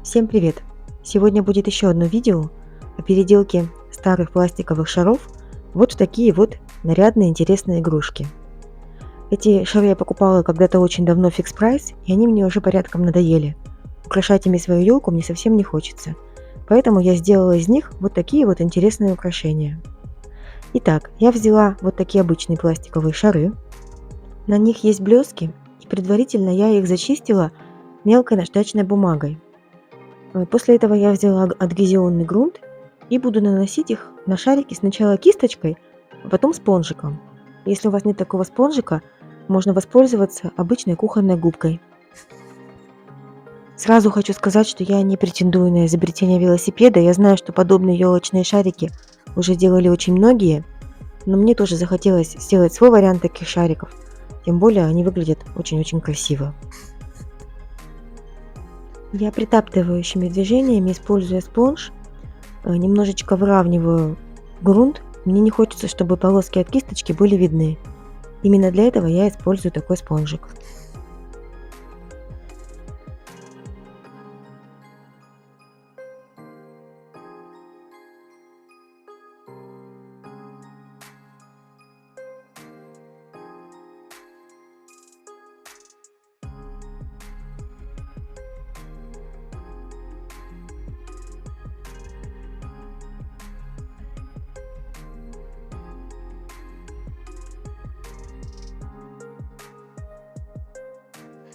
Всем привет! Сегодня будет еще одно видео о переделке старых пластиковых шаров вот в такие вот нарядные интересные игрушки. Эти шары я покупала когда-то очень давно в фикс прайс, и они мне уже порядком надоели. Украшать ими свою елку мне совсем не хочется. Поэтому я сделала из них вот такие вот интересные украшения. Итак, я взяла вот такие обычные пластиковые шары. На них есть блески, и предварительно я их зачистила мелкой наждачной бумагой. После этого я взяла адгезионный грунт и буду наносить их на шарики сначала кисточкой, а потом спонжиком. Если у вас нет такого спонжика, можно воспользоваться обычной кухонной губкой. Сразу хочу сказать, что я не претендую на изобретение велосипеда. Я знаю, что подобные елочные шарики уже делали очень многие, но мне тоже захотелось сделать свой вариант таких шариков. Тем более они выглядят очень-очень красиво. Я притаптывающими движениями, используя спонж, немножечко выравниваю грунт. Мне не хочется, чтобы полоски от кисточки были видны. Именно для этого я использую такой спонжик.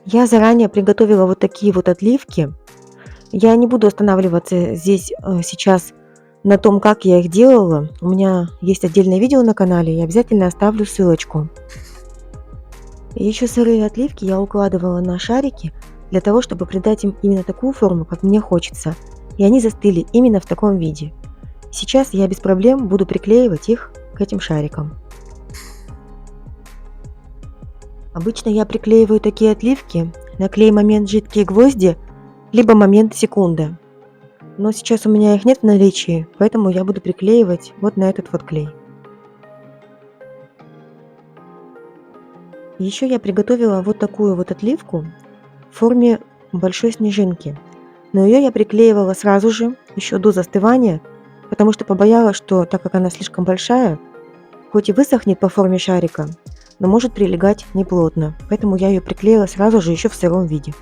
Я заранее приготовила вот такие вот отливки. Я не буду останавливаться здесь сейчас на том, как я их делала. У меня есть отдельное видео на канале, я обязательно оставлю ссылочку. Еще сырые отливки я укладывала на шарики для того, чтобы придать им именно такую форму, как мне хочется. И они застыли именно в таком виде. Сейчас я без проблем буду приклеивать их к этим шарикам. Обычно я приклеиваю такие отливки на клей-момент жидкие гвозди, либо момент секунда. Но сейчас у меня их нет в наличии, поэтому я буду приклеивать вот на этот вот клей. Еще я приготовила вот такую вот отливку в форме большой снежинки. Но ее я приклеивала сразу же, еще до застывания, потому что побоялась, что так как она слишком большая, хоть и высохнет по форме шарика, но может прилегать неплотно. Поэтому я ее приклеила сразу же еще в сыром виде.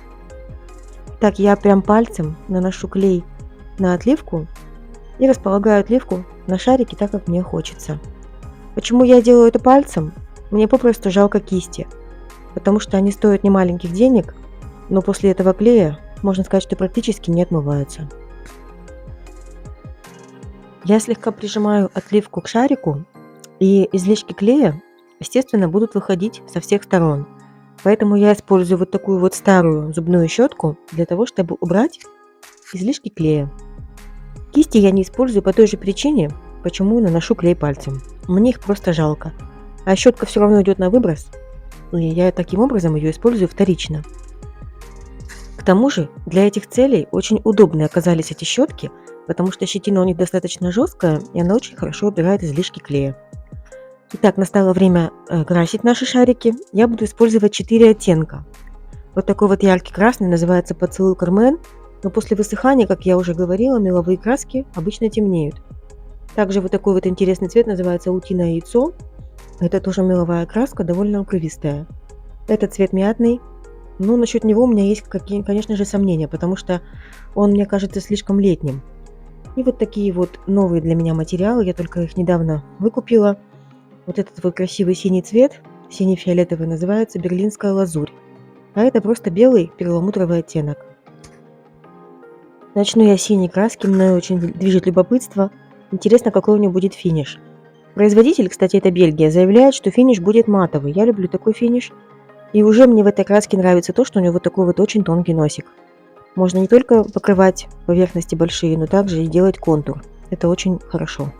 Так я прям пальцем наношу клей на отливку и располагаю отливку на шарике так, как мне хочется. Почему я делаю это пальцем? Мне попросту жалко кисти, потому что они стоят немаленьких денег, но после этого клея можно сказать, что практически не отмываются. Я слегка прижимаю отливку к шарику, и излишки клея, естественно, будут выходить со всех сторон. Поэтому я использую вот такую вот старую зубную щетку для того, чтобы убрать излишки клея. Кисти я не использую по той же причине, почему наношу клей пальцем. Мне их просто жалко. А щетка все равно идет на выброс, и я таким образом ее использую вторично. К тому же для этих целей очень удобны оказались эти щетки, потому что щетина у них достаточно жесткая, и она очень хорошо убирает излишки клея. Итак, настало время красить наши шарики. Я буду использовать 4 оттенка. Вот такой вот яркий красный называется «Поцелуй Кармен», но после высыхания, как я уже говорила, меловые краски обычно темнеют. Также вот такой вот интересный цвет называется «Утиное яйцо». Это тоже меловая краска, довольно укрывистая. Это цвет мятный. Но насчет него у меня есть, конечно же, сомнения, потому что он мне кажется слишком летним. И вот такие вот новые для меня материалы, я только их недавно выкупила. Вот этот вот красивый синий цвет, синий-фиолетовый, называется «Берлинская лазурь». А это просто белый перламутровый оттенок. Начну я с синей краски, мною очень движет любопытство. Интересно, какой у него будет финиш. Производитель, кстати, это Бельгия, заявляет, что финиш будет матовый. Я люблю такой финиш. И уже мне в этой краске нравится то, что у него вот такой вот очень тонкий носик. Можно не только покрывать поверхности большие, но также и делать контур. Это очень хорошо.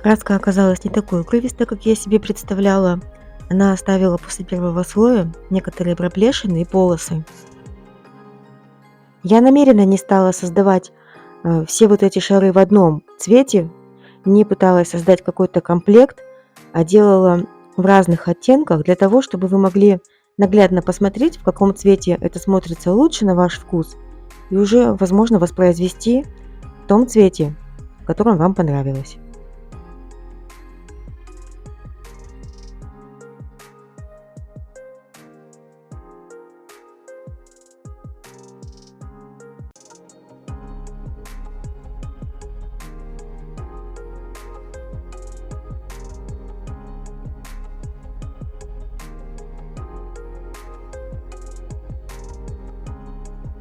Краска оказалась не такой укрывистой, как я себе представляла. Она оставила после первого слоя некоторые проплешины и полосы. Я намеренно не стала создавать все вот эти шары в одном цвете, не пыталась создать какой-то комплект, а делала в разных оттенках для того, чтобы вы могли наглядно посмотреть, в каком цвете это смотрится лучше на ваш вкус, и уже, возможно, воспроизвести в том цвете, в котором вам понравилось.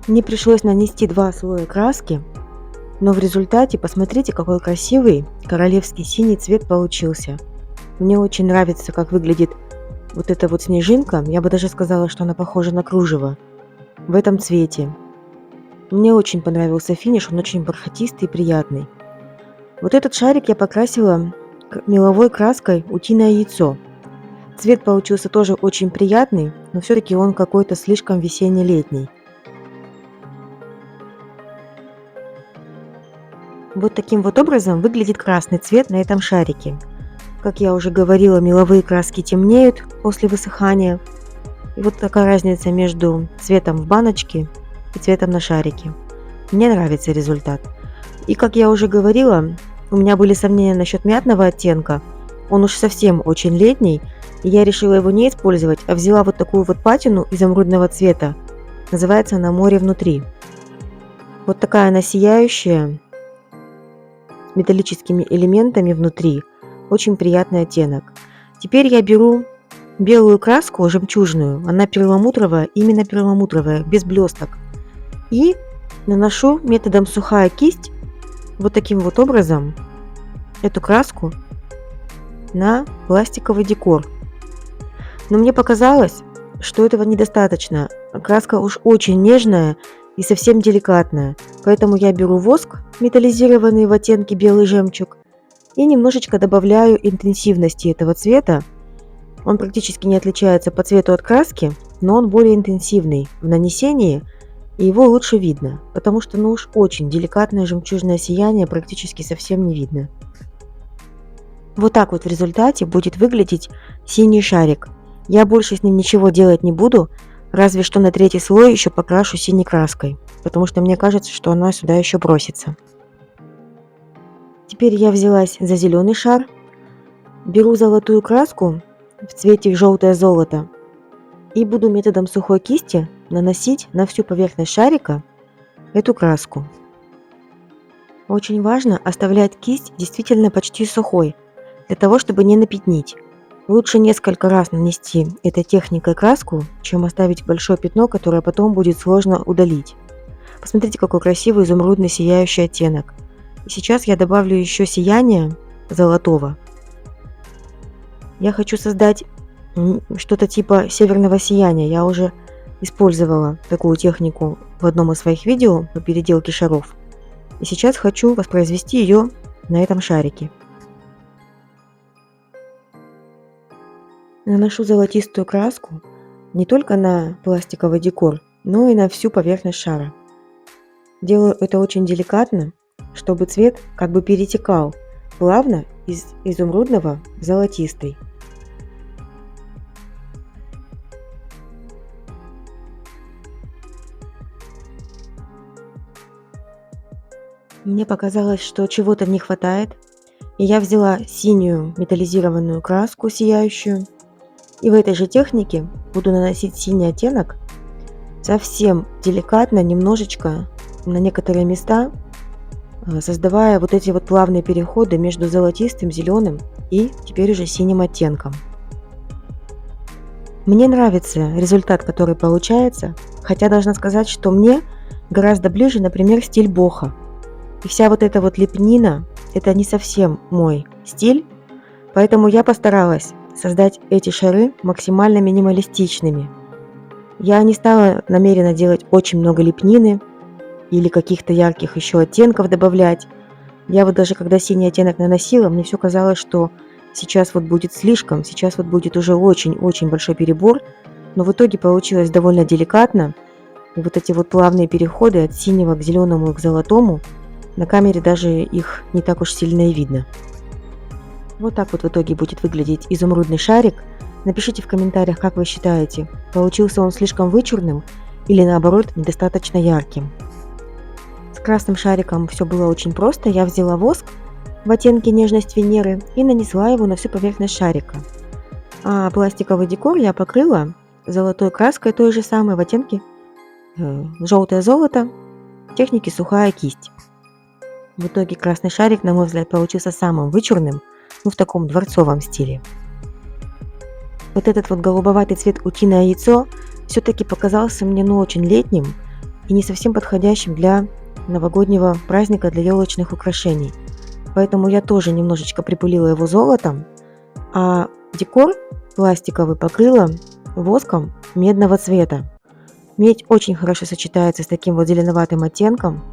Мне пришлось нанести 2 слоя краски, но в результате посмотрите, какой красивый королевский синий цвет получился. Мне очень нравится, как выглядит вот эта вот снежинка. Я бы даже сказала, что она похожа на кружево в этом цвете. Мне очень понравился финиш, он очень бархатистый и приятный. Вот этот шарик я покрасила меловой краской утиное яйцо. Цвет получился тоже очень приятный, но все-таки он какой-то слишком весенне-летний. Вот таким вот образом выглядит красный цвет на этом шарике. Как я уже говорила, меловые краски темнеют после высыхания. И вот такая разница между цветом в баночке и цветом на шарике. Мне нравится результат. И как я уже говорила, у меня были сомнения насчет мятного оттенка. Он уж совсем очень летний, и я решила его не использовать, а взяла вот такую вот патину изумрудного цвета. Называется она «Море внутри». Вот такая она сияющая, с металлическими элементами внутри. Очень приятный оттенок. Теперь я беру белую краску жемчужную, она перламутровая, именно перламутровая, без блесток. И наношу методом сухая кисть вот таким вот образом эту краску на пластиковый декор. Но мне показалось, что этого недостаточно. Краска уж очень нежная и совсем деликатная. Поэтому я беру воск, металлизированный в оттенке белый жемчуг, и немножечко добавляю интенсивности этого цвета. Он практически не отличается по цвету от краски, но он более интенсивный в нанесении, и его лучше видно, потому что ну уж очень деликатное жемчужное сияние практически совсем не видно. Вот так вот в результате будет выглядеть синий шарик. Я больше с ним ничего делать не буду, разве что на третий слой еще покрашу синей краской, потому что мне кажется, что она сюда еще бросится. Теперь я взялась за зеленый шар, беру золотую краску в цвете желтое золото и буду методом сухой кисти наносить на всю поверхность шарика эту краску. Очень важно оставлять кисть действительно почти сухой, для того, чтобы не напятнить. Лучше несколько раз нанести этой техникой краску, чем оставить большое пятно, которое потом будет сложно удалить. Посмотрите, какой красивый изумрудный сияющий оттенок. И сейчас я добавлю еще сияние золотого. Я хочу создать что-то типа северного сияния. Я уже использовала такую технику в одном из своих видео по переделке шаров. И сейчас хочу воспроизвести ее на этом шарике. Наношу золотистую краску не только на пластиковый декор, но и на всю поверхность шара. Делаю это очень деликатно, чтобы цвет как бы перетекал плавно из изумрудного в золотистый. Мне показалось, что чего-то не хватает, и я взяла синюю металлизированную краску сияющую, и в этой же технике буду наносить синий оттенок совсем деликатно, немножечко на некоторые места, создавая вот эти вот плавные переходы между золотистым, зеленым и теперь уже синим оттенком. Мне нравится результат, который получается, хотя должна сказать, что мне гораздо ближе, например, стиль бохо. И вся вот эта вот лепнина, это не совсем мой стиль, поэтому я постаралась создать эти шары максимально минималистичными. Я не стала намеренно делать очень много лепнины или каких-то ярких еще оттенков добавлять. Я вот даже когда синий оттенок наносила, мне все казалось, что сейчас вот будет слишком, сейчас вот будет уже очень-очень большой перебор, но в итоге получилось довольно деликатно. И вот эти вот плавные переходы от синего к зеленому и к золотому На камере даже их не так уж сильно и видно. Вот так вот в итоге будет выглядеть изумрудный шарик. Напишите в комментариях, как вы считаете, получился он слишком вычурным или наоборот недостаточно ярким. С красным шариком все было очень просто. Я взяла воск в оттенке нежность Венеры и нанесла его на всю поверхность шарика. А пластиковый декор я покрыла золотой краской той же самой в оттенке желтое золото, техники сухая кисть. В итоге красный шарик, на мой взгляд, получился самым вычурным, ну в таком дворцовом стиле. Вот этот вот голубоватый цвет утиное яйцо все-таки показался мне очень летним и не совсем подходящим для новогоднего праздника, для елочных украшений. Поэтому я тоже немножечко припылила его золотом, а декор пластиковый покрыла воском медного цвета. Медь очень хорошо сочетается с таким вот зеленоватым оттенком,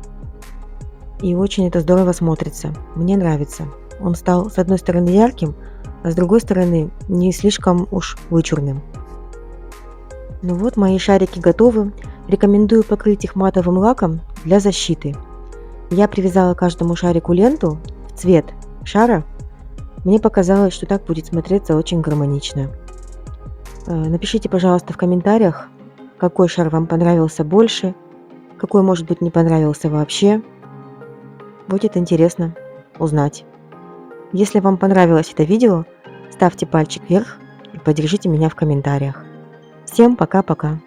и очень это здорово смотрится. Мне нравится. Он стал с одной стороны ярким, а с другой стороны не слишком уж вычурным. Ну вот, мои шарики готовы. Рекомендую покрыть их матовым лаком для защиты. Я привязала каждому шарику ленту в цвет шара. Мне показалось, что так будет смотреться очень гармонично. Напишите, пожалуйста, в комментариях, какой шар вам понравился больше, какой, может быть, не понравился вообще. Будет интересно узнать. Если вам понравилось это видео, ставьте пальчик вверх и поддержите меня в комментариях. Всем пока-пока!